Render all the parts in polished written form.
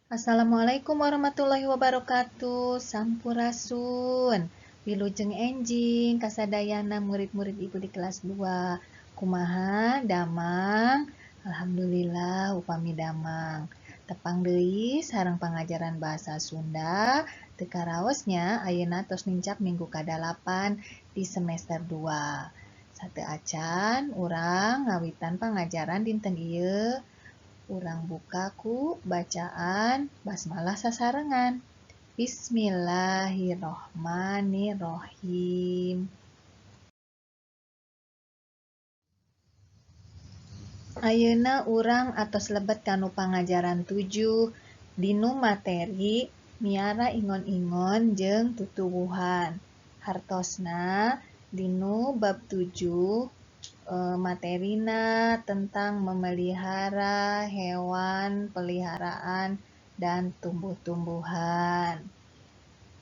Assalamualaikum warahmatullahi wabarakatuh. Sampurasun. Wilujeng enjing kasadayana murid-murid Ibu di kelas 2. Kumaha damang? Alhamdulillah upami damang. Tepang deui sareng pangajaran bahasa Sunda teu karaosnya ayeuna tos nincak minggu ka-8 di semester 2. Sateu acan urang ngawitan pangajaran dinten ieu. Urang buka ku bacaan basmalah sasarengan. Bismillahirrohmanirrohim. Ayeuna urang atos lebet kanu pangajaran 7 dinu materi miara ingon-ingon jeung tutuwuhan. Hartosna dinu bab 7 materina tentang memelihara hewan peliharaan dan tumbuh-tumbuhan.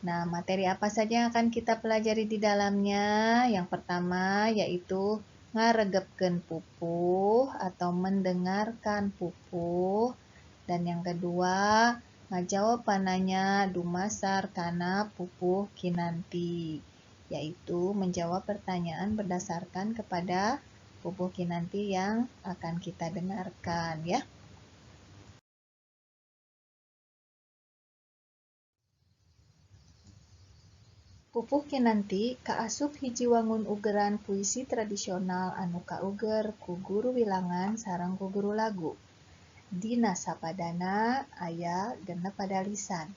Nah, materi apa saja yang akan kita pelajari di dalamnya? Yang pertama yaitu ngaregepkeun pupuh atau mendengarkan pupuh. Dan yang kedua, ngajawab pananya dumasar kana pupuh kinanti, yaitu menjawab pertanyaan berdasarkan kepada pupuh kinanti yang akan kita dengarkan ya. Pupuh kinanti kaasup hiji wangun ugeran puisi tradisional anu kauger ku guru wilangan sareng ku guru lagu. Dina sapadana aya genep padalisan.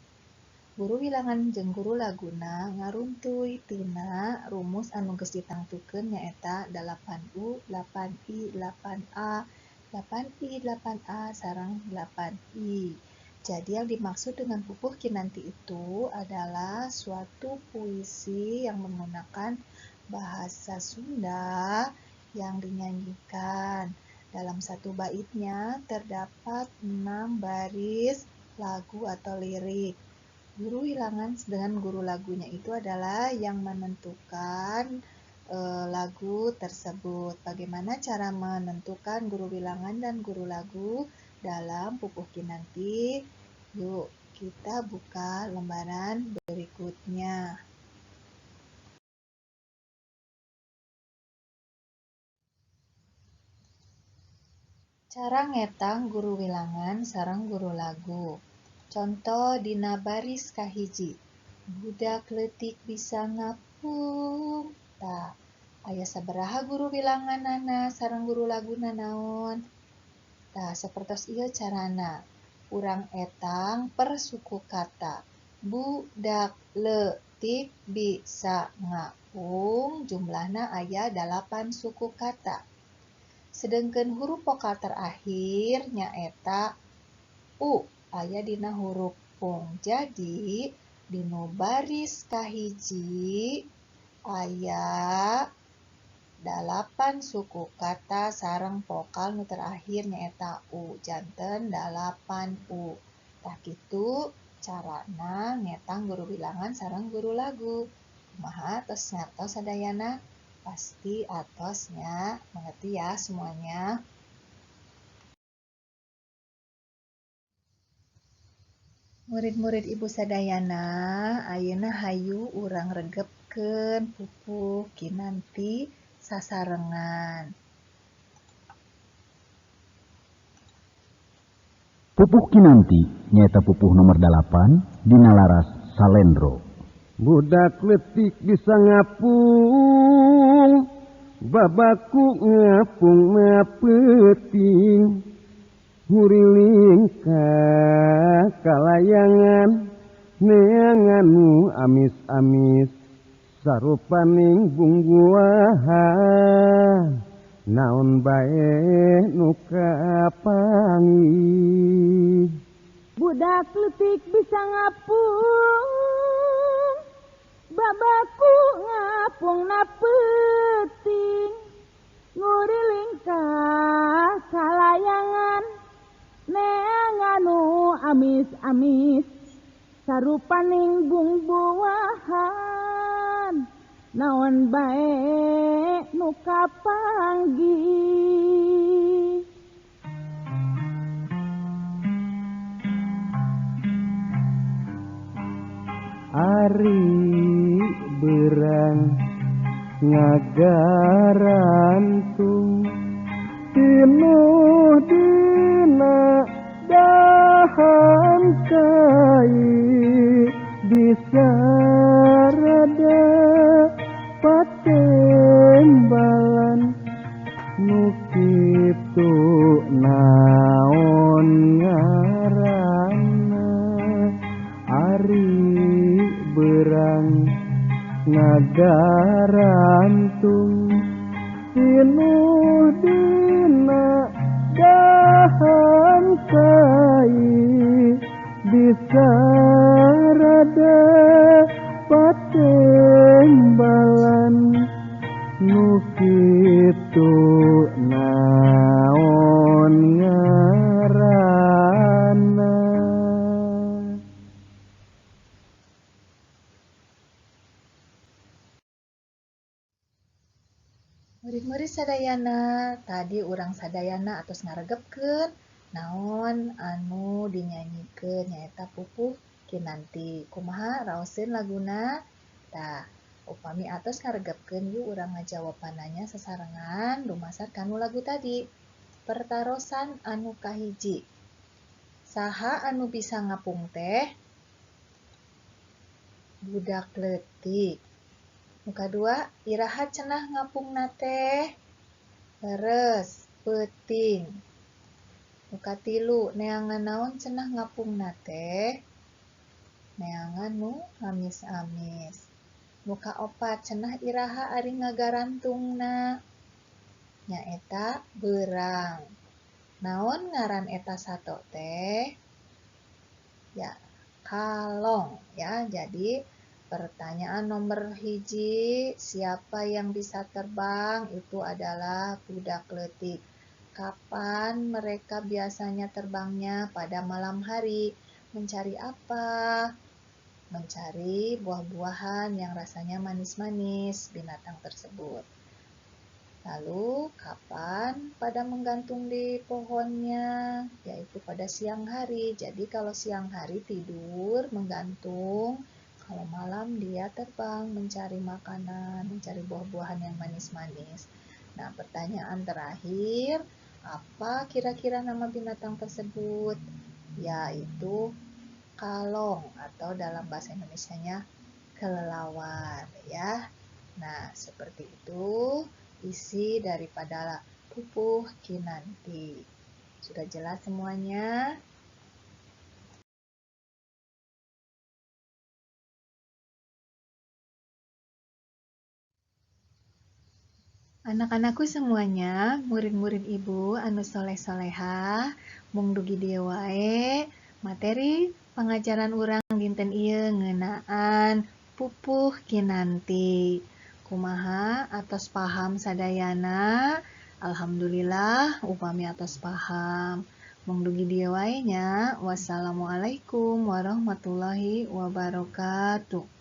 Guru wilangan jeung guru laguna ngaruntuy tina rumus anu geus ditangtukeun nyaeta 8U, 8I, 8A, 8I, 8A sareng 8I. Jadi yang dimaksud dengan pupuh kinanti itu adalah suatu puisi yang menggunakan bahasa Sunda yang dinyanyikan. Dalam satu baitnya terdapat 6 baris lagu atau lirik. Guru wilangan dengan guru lagunya itu adalah yang menentukan lagu tersebut. Bagaimana cara menentukan guru wilangan dan guru lagu dalam pupuh kinanti? Yuk, kita buka lembaran berikutnya. Cara ngetang guru wilangan sareng guru lagu. Contoh dina baris kahiji. Budak leutik bisa ngapung. Tah, aya sabaraha guru wilanganana sareng guru laguna naon? Tah, sapertos ieu carana. Urang etang per suku kata. Budak leutik bisa ngapung, jumlahna aya 8 suku kata. Sedengkeun huruf vokal terakhir nyaeta U aya dina huruf pung. Jadi dinu baris kahiji aya 8 suku kata sareng vokal nu terakhir nyaeta U, janten 8U. Tah kitu carana ngetang guru wilangan sareng guru lagu. Kumaha tos ngartos sadayana? Pasti atosnya mengerti ya semuanya. Murid-murid Ibu sadayana, ayeuna hayu urang regepkeun pupuh kinanti sasarengan. Pupuh kinanti nyaeta pupuh nomor 8 dina laras Salendro. Budak leutik bisa ngapung, babaku ngapung mah peuting. Huriling ka kalayangan, neanganu amis-amis, sarupaning bungguahan. Naon bae nu kapanggih. Budak leutik bisa ngapung, babaku ngapung na peuting. Nguriling ka kalayangan, neanganu amis-amis, sarupaning bungbuahan. Naon bae nu kapanggih. Ari berang ngagarantung tinuh dina dahan kai bisa rada patembalan nu kitu naon ngaranna Ari berang ngagarantung tinuh dina dahan kai bisa rada patembalan nu kitu naon ngaranna. Murid-murid sadayana, tadi urang sadayana atos ngaregepkeun naon anu dinyanyikeun nyaeta Pupuh Kinanti. Kumaha raoskeun laguna? Tah, upami atos ngaregepkeun yuk urang ngajawabananya sasarengan dumasar kanu lagu tadi. Pertarosan anu kahiji. Saha anu bisa ngapung teh? Budak leutik. Nu kadua, iraha cenah ngapungna teh? Leres, peuting. Nu katilu, neangan naon cenah ngapungna teh? Neangan nu amis-amis. Nu kaopat, cenah iraha ari ngagarantungna? Nyaeta beurang. Naon ngaran eta sato teh? Ya, kalong ya. Jadi pertanyaan nomor hiji, siapa yang bisa terbang? Itu adalah budak leutik. Kapan mereka biasanya terbangnya? Pada malam hari. Mencari apa? Mencari buah-buahan yang rasanya manis-manis binatang tersebut. Lalu, kapan pada menggantung di pohonnya? Yaitu pada siang hari. Jadi kalau siang hari tidur, menggantung. Kalau malam dia terbang mencari makanan, mencari buah-buahan yang manis-manis. Nah, pertanyaan terakhir, apa kira-kira nama binatang tersebut? Yaitu kalong atau dalam bahasa Indonesianya kelelawar ya. Nah, seperti itu isi daripada Pupuh Kinanti. Sudah jelas semuanya? Anak-anakku semuanya, murid-murid ibu anu soleh-soleha, mung dugi dieu wae materi pengajaran urang dinten ieu ngeunaan Pupuh Kinanti. Kumaha atos paham sadayana? Alhamdulillah upami atos paham. Mung dugi dieu wae nya. Wassalamualaikum warahmatullahi wabarakatuh.